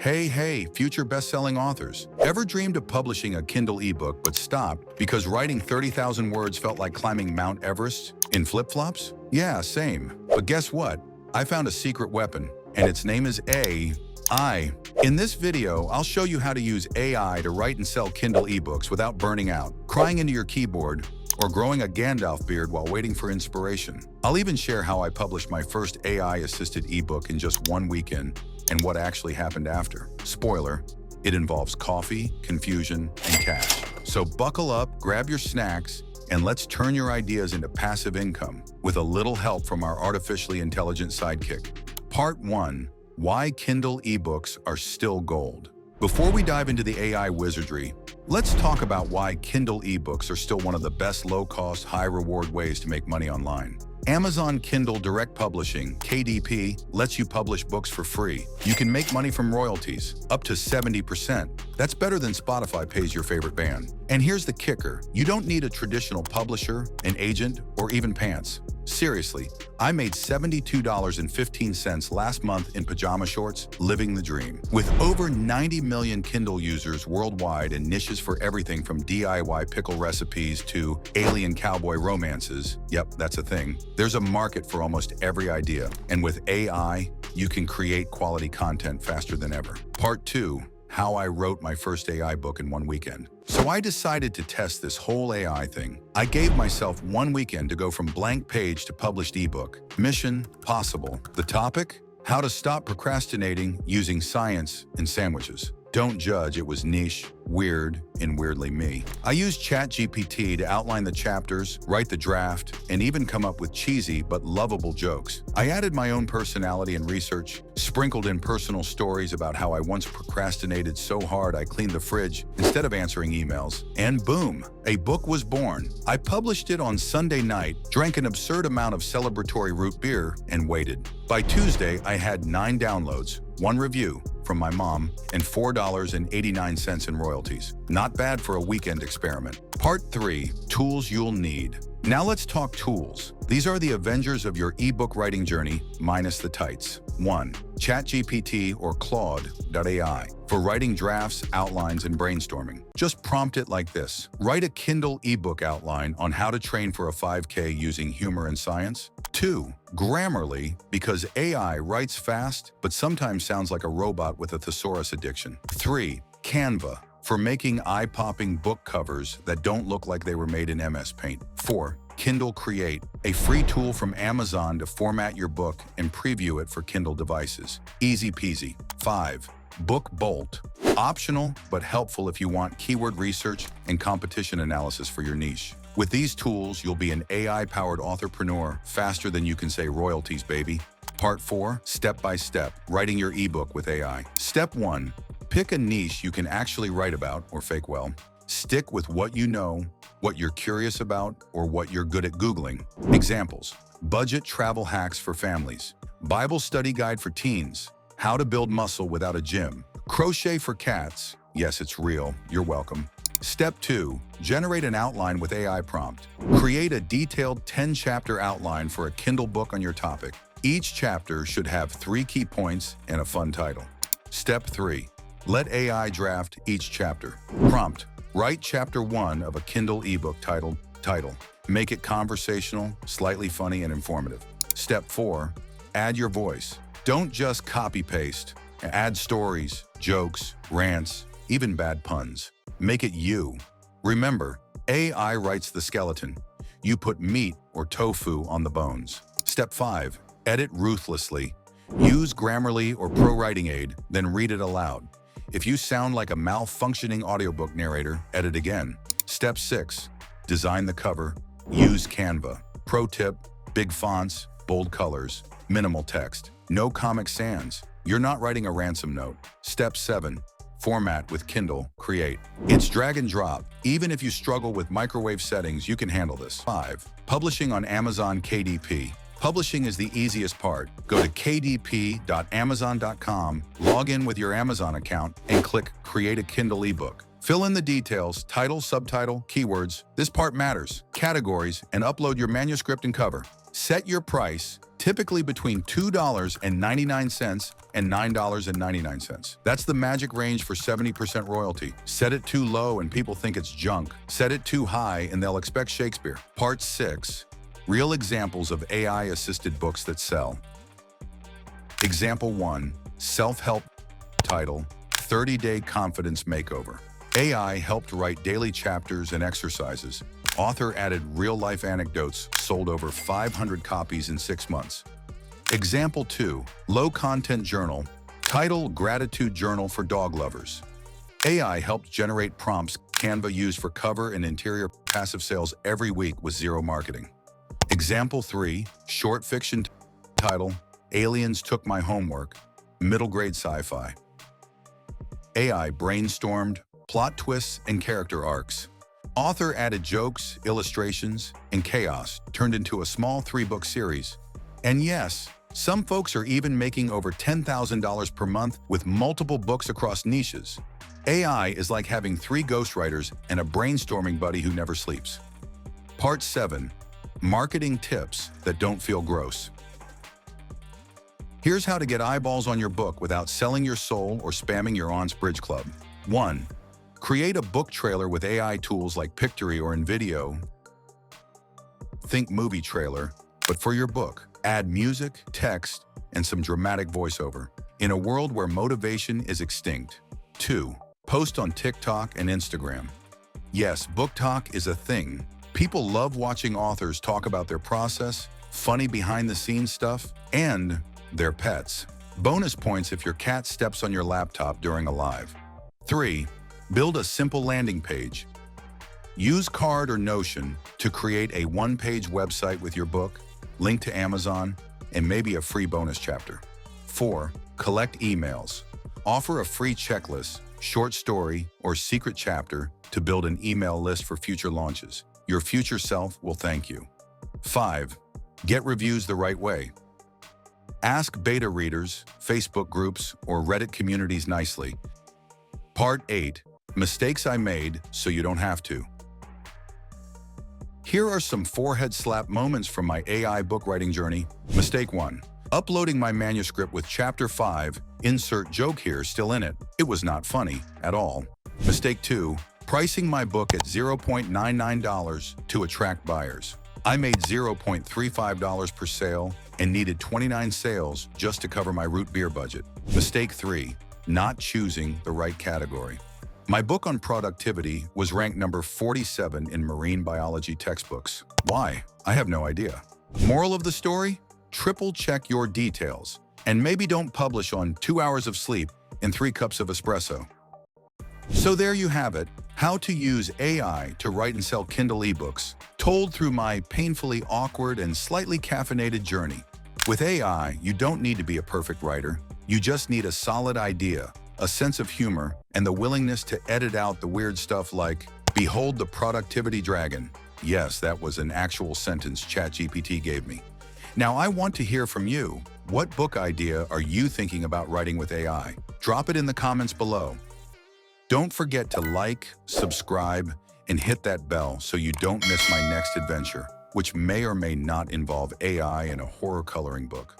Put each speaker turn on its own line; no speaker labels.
Hey, future best-selling authors. Ever dreamed of publishing a Kindle ebook but stopped because writing 30,000 words felt like climbing Mount Everest in flip-flops? Yeah, same. But guess what? I found a secret weapon, and its name is AI. In this video, I'll show you how to use AI to write and sell Kindle ebooks without burning out, crying into your keyboard, or growing a Gandalf beard while waiting for inspiration. I'll even share how I published my first AI-assisted ebook in just one weekend and what actually happened after. Spoiler, it involves coffee, confusion, and cash. So buckle up, grab your snacks, and let's turn your ideas into passive income with a little help from our artificially intelligent sidekick. Part 1. Why Kindle ebooks are still gold. Before we dive into the AI wizardry, let's talk about why Kindle ebooks are still one of the best low-cost, high-reward ways to make money online. Amazon Kindle Direct Publishing, KDP, lets you publish books for free. You can make money from royalties, up to 70%. That's better than Spotify pays your favorite band. And here's the kicker. You don't need a traditional publisher, an agent, or even pants. Seriously, I made $72.15 last month in pajama shorts, living the dream. With over 90 million Kindle users worldwide and niches for everything from DIY pickle recipes to alien cowboy romances, yep, that's a thing, there's a market for almost every idea. And with AI, you can create quality content faster than ever. Part 2. How I wrote my first AI book in one weekend. So I decided to test this whole AI thing. I gave myself one weekend to go from blank page to published ebook. Mission possible. The topic? How to stop procrastinating using science and sandwiches. Don't judge, it was niche, weird, and weirdly me. I used ChatGPT to outline the chapters, write the draft, and even come up with cheesy but lovable jokes. I added my own personality and research, sprinkled in personal stories about how I once procrastinated so hard I cleaned the fridge instead of answering emails, and boom, a book was born. I published it on Sunday night, drank an absurd amount of celebratory root beer, and waited. By Tuesday, I had 9 downloads, 1 review from my mom, and $4.89 in royalties. Not bad for a weekend experiment. Part 3. Tools you'll need. Now let's talk tools. These are the Avengers of your ebook writing journey, minus the tights. 1. ChatGPT or Claude.ai for writing drafts, outlines, and brainstorming. Just prompt it like this. Write a Kindle ebook outline on how to train for a 5K using humor and science. 2. Grammarly, because AI writes fast, but sometimes sounds like a robot with a thesaurus addiction. 3. Canva, for making eye-popping book covers that don't look like they were made in MS Paint. 4. Kindle Create, a free tool from Amazon to format your book and preview it for Kindle devices. Easy peasy. 5. Book Bolt, optional but helpful if you want keyword research and competition analysis for your niche. With these tools, you'll be an AI-powered authorpreneur faster than you can say royalties, baby. Part 4. Step by step, writing your ebook with AI. Step 1. Pick a niche you can actually write about or fake well. Stick with what you know, what you're curious about, or what you're good at Googling. Examples: budget travel hacks for families, Bible study guide for teens, how to build muscle without a gym, crochet for cats. Yes, it's real. You're welcome. Step 2. Generate an outline with AI prompt. Create a detailed 10-chapter outline for a Kindle book on your topic. Each chapter should have 3 key points and a fun title. Step 3. Let AI draft each chapter. Prompt. Write chapter 1 of a Kindle ebook titled Title. Make it conversational, slightly funny, and informative. Step 4. Add your voice. Don't just copy-paste. Add stories, jokes, rants, even bad puns. Make it you. Remember, AI writes the skeleton. You put meat or tofu on the bones. Step 5. Edit ruthlessly. Use Grammarly or Pro Writing Aid, then read it aloud. If you sound like a malfunctioning audiobook narrator, edit again. Step 6. Design the cover. Use Canva. Pro tip: big fonts, bold colors, minimal text. No Comic Sans. You're not writing a ransom note. Step 7. Format with Kindle Create. It's drag and drop. Even if you struggle with microwave settings, you can handle this. 5. Publishing on Amazon KDP. Publishing is the easiest part. Go to kdp.amazon.com, log in with your Amazon account, and click Create a Kindle ebook. Fill in the details, title, subtitle, keywords. This part matters. Categories, and upload your manuscript and cover. Set your price, typically between $2.99 and $9.99. That's the magic range for 70% royalty. Set it too low and people think it's junk. Set it too high and they'll expect Shakespeare. Part 6. Real examples of AI-assisted books that sell. Example 1. Self-help. Title: 30-Day Confidence Makeover. AI helped write daily chapters and exercises. Author added real-life anecdotes, sold over 500 copies in 6 months. Example 2. Low-Content Journal. Title: Gratitude Journal for Dog Lovers. AI helped generate prompts Canva used for cover and interior. Passive sales every week with zero marketing. Example 3. Short fiction. Title: Aliens Took My Homework. Middle-grade sci-fi. AI brainstormed plot twists and character arcs. Author added jokes, illustrations, and chaos, turned into a small 3-book series. And yes, some folks are even making over $10,000 per month with multiple books across niches. AI is like having 3 ghostwriters and a brainstorming buddy who never sleeps. Part 7. Marketing tips that don't feel gross. Here's how to get eyeballs on your book without selling your soul or spamming your aunt's bridge club. 1. Create a book trailer with AI tools like Pictory or InVideo. Think movie trailer, but for your book. Add music, text, and some dramatic voiceover. In a world where motivation is extinct. 2. Post on TikTok and Instagram. Yes, book talk is a thing. People love watching authors talk about their process, funny behind-the-scenes stuff, and their pets. Bonus points if your cat steps on your laptop during a live. 3. Build a simple landing page. Use Card or Notion to create a 1-page website with your book, link to Amazon, and maybe a free bonus chapter. 4. Collect emails. Offer a free checklist, short story, or secret chapter to build an email list for future launches. Your future self will thank you. 5. Get reviews the right way. Ask beta readers, Facebook groups, or Reddit communities nicely. Part 8. Mistakes I made so you don't have to. Here are some forehead slap moments from my AI book writing journey. Mistake 1. Uploading my manuscript with Chapter 5, insert joke here, still in it. It was not funny at all. Mistake 2. Pricing my book at $0.99 to attract buyers. I made $0.35 per sale and needed 29 sales just to cover my root beer budget. Mistake 3. Not choosing the right category. My book on productivity was ranked number 47 in marine biology textbooks. Why? I have no idea. Moral of the story? Triple check your details. And maybe don't publish on 2 hours of sleep and 3 cups of espresso. So there you have it, how to use AI to write and sell Kindle ebooks, told through my painfully awkward and slightly caffeinated journey. With AI, you don't need to be a perfect writer. You just need a solid idea, a sense of humor, and the willingness to edit out the weird stuff like, "Behold the productivity dragon." Yes, that was an actual sentence ChatGPT gave me. Now I want to hear from you. What book idea are you thinking about writing with AI? Drop it in the comments below. Don't forget to like, subscribe, and hit that bell so you don't miss my next adventure, which may or may not involve AI and a horror coloring book.